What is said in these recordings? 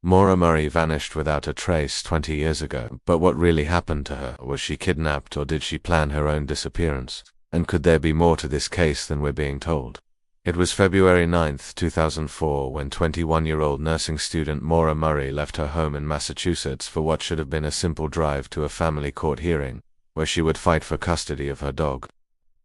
Maura Murray vanished without a trace 20 years ago, but what really happened to her? Was she kidnapped, or did she plan her own disappearance? And could there be more to this case than we're being told? It was February 9, 2004, when 21-year-old nursing student Maura Murray left her home in Massachusetts for what should have been a simple drive to a family court hearing, where she would fight for custody of her dog.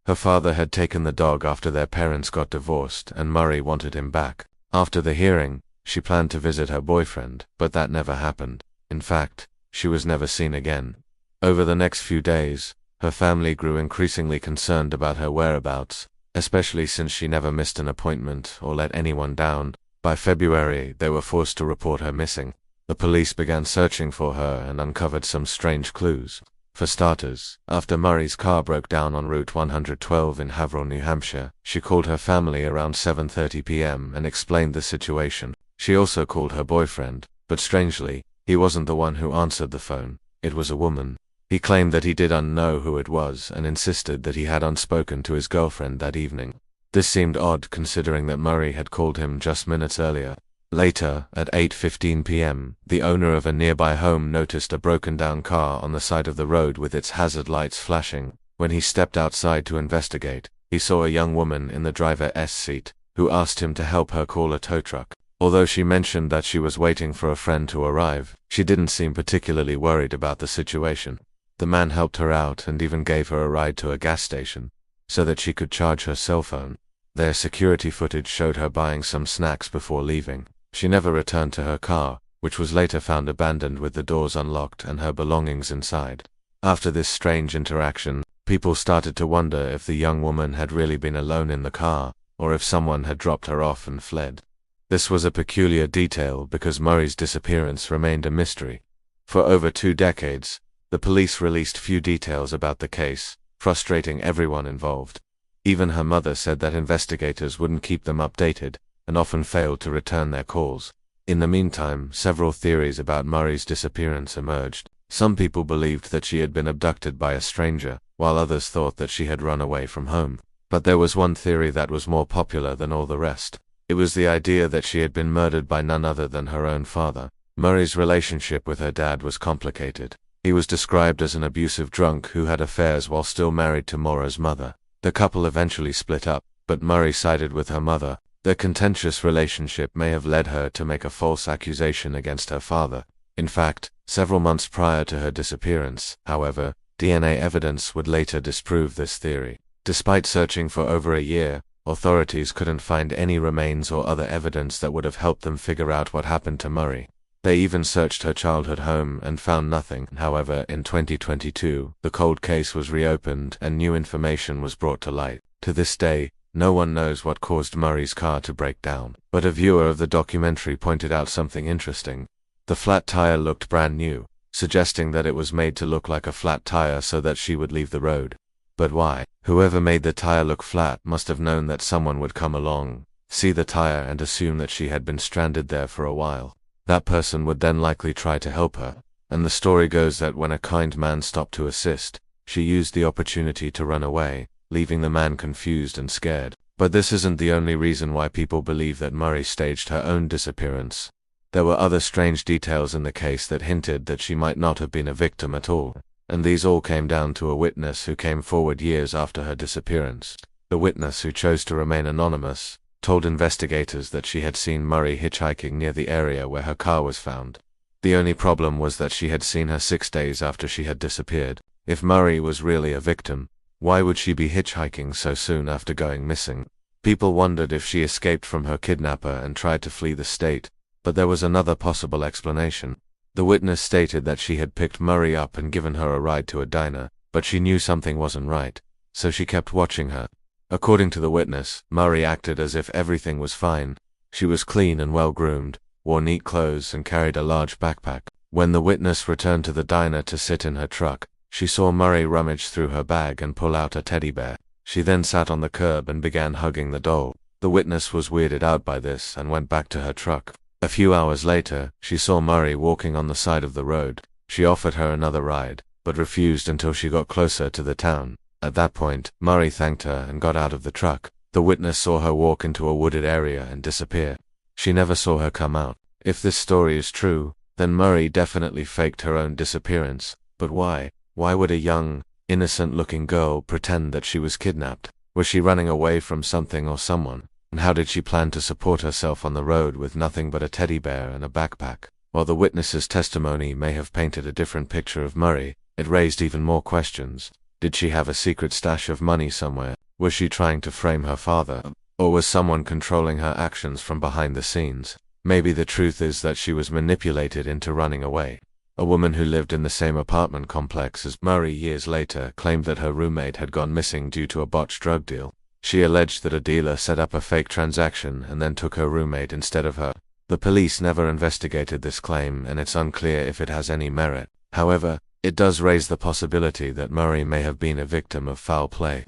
Her father had taken the dog after their parents got divorced, and Murray wanted him back. After the hearing, she planned to visit her boyfriend, but that never happened. In fact, she was never seen again. Over the next few days, her family grew increasingly concerned about her whereabouts, especially since she never missed an appointment or let anyone down. By February, they were forced to report her missing. The police began searching for her and uncovered some strange clues. For starters, after Murray's car broke down on Route 112 in Haverhill, New Hampshire, she called her family around 7:30 p.m. and explained the situation. She also called her boyfriend, but strangely, he wasn't the one who answered the phone. It was a woman. He claimed that he didn't know who it was and insisted that he had unspoken to his girlfriend that evening. This seemed odd considering that Murray had called him just minutes earlier. Later, at 8:15 p.m., the owner of a nearby home noticed a broken-down car on the side of the road with its hazard lights flashing. When he stepped outside to investigate, he saw a young woman in the driver's seat, who asked him to help her call a tow truck. Although she mentioned that she was waiting for a friend to arrive, she didn't seem particularly worried about the situation. The man helped her out and even gave her a ride to a gas station, so that she could charge her cell phone. Their security footage showed her buying some snacks before leaving. She never returned to her car, which was later found abandoned with the doors unlocked and her belongings inside. After this strange interaction, people started to wonder if the young woman had really been alone in the car, or if someone had dropped her off and fled. This was a peculiar detail because Murray's disappearance remained a mystery. For over 2 decades, the police released few details about the case, frustrating everyone involved. Even her mother said that investigators wouldn't keep them updated, and often failed to return their calls. In the meantime, several theories about Murray's disappearance emerged. Some people believed that she had been abducted by a stranger, while others thought that she had run away from home. But there was one theory that was more popular than all the rest. It was the idea that she had been murdered by none other than her own father. Murray's relationship with her dad was complicated. He was described as an abusive drunk who had affairs while still married to Maura's mother. The couple eventually split up, but Murray sided with her mother. Their contentious relationship may have led her to make a false accusation against her father. In fact, several months prior to her disappearance, however, DNA evidence would later disprove this theory. Despite searching for over a year, authorities couldn't find any remains or other evidence that would have helped them figure out what happened to Murray. They even searched her childhood home and found nothing. However, in 2022, the cold case was reopened and new information was brought to light. To this day, no one knows what caused Murray's car to break down, but a viewer of the documentary pointed out something interesting. The flat tire looked brand new, suggesting that it was made to look like a flat tire so that she would leave the road. But why? Whoever made the tire look flat must have known that someone would come along, see the tire and assume that she had been stranded there for a while. That person would then likely try to help her, and the story goes that when a kind man stopped to assist, she used the opportunity to run away, leaving the man confused and scared. But this isn't the only reason why people believe that Murray staged her own disappearance. There were other strange details in the case that hinted that she might not have been a victim at all, and these all came down to a witness who came forward years after her disappearance. The witness, who chose to remain anonymous, told investigators that she had seen Murray hitchhiking near the area where her car was found. The only problem was that she had seen her 6 days after she had disappeared. If Murray was really a victim, why would she be hitchhiking so soon after going missing? People wondered if she escaped from her kidnapper and tried to flee the state, but there was another possible explanation. The witness stated that she had picked Murray up and given her a ride to a diner, but she knew something wasn't right, so she kept watching her. According to the witness, Murray acted as if everything was fine. She was clean and well-groomed, wore neat clothes and carried a large backpack. When the witness returned to the diner to sit in her truck, she saw Murray rummage through her bag and pull out a teddy bear. She then sat on the curb and began hugging the doll. The witness was weirded out by this and went back to her truck. A few hours later, she saw Murray walking on the side of the road. She offered her another ride, but refused until she got closer to the town. At that point, Murray thanked her and got out of the truck. The witness saw her walk into a wooded area and disappear. She never saw her come out. If this story is true, then Murray definitely faked her own disappearance. But why? Why would a young, innocent-looking girl pretend that she was kidnapped? Was she running away from something or someone? And how did she plan to support herself on the road with nothing but a teddy bear and a backpack? While the witness's testimony may have painted a different picture of Murray, it raised even more questions. Did she have a secret stash of money somewhere? Was she trying to frame her father? Or was someone controlling her actions from behind the scenes? Maybe the truth is that she was manipulated into running away. A woman who lived in the same apartment complex as Murray years later claimed that her roommate had gone missing due to a botched drug deal. She alleged that a dealer set up a fake transaction and then took her roommate instead of her. The police never investigated this claim, and it's unclear if it has any merit. However, it does raise the possibility that Murray may have been a victim of foul play.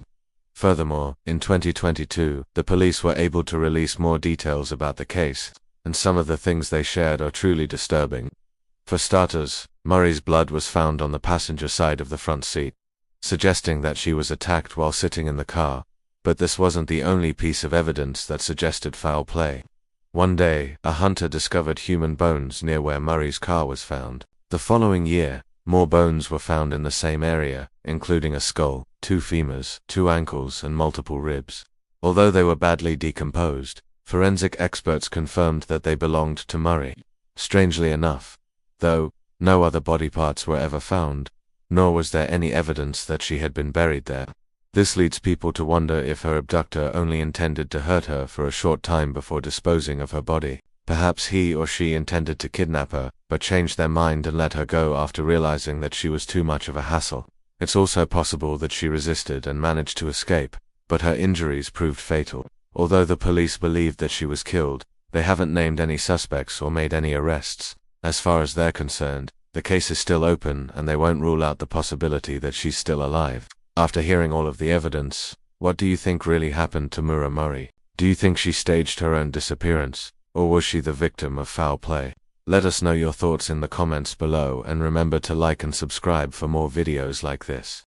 Furthermore, in 2022, the police were able to release more details about the case, and some of the things they shared are truly disturbing. For starters, Murray's blood was found on the passenger side of the front seat, suggesting that she was attacked while sitting in the car. But this wasn't the only piece of evidence that suggested foul play. One day, a hunter discovered human bones near where Murray's car was found. The following year, more bones were found in the same area, including a skull, 2 femurs, 2 ankles, and multiple ribs. Although they were badly decomposed, forensic experts confirmed that they belonged to Murray. Strangely enough, though, no other body parts were ever found, nor was there any evidence that she had been buried there. This leads people to wonder if her abductor only intended to hurt her for a short time before disposing of her body. Perhaps he or she intended to kidnap her, but changed their mind and let her go after realizing that she was too much of a hassle. It's also possible that she resisted and managed to escape, but her injuries proved fatal. Although the police believed that she was killed, they haven't named any suspects or made any arrests. As far as they're concerned, the case is still open and they won't rule out the possibility that she's still alive. After hearing all of the evidence, what do you think really happened to Maura Murray? Do you think she staged her own disappearance, or was she the victim of foul play? Let us know your thoughts in the comments below, and remember to like and subscribe for more videos like this.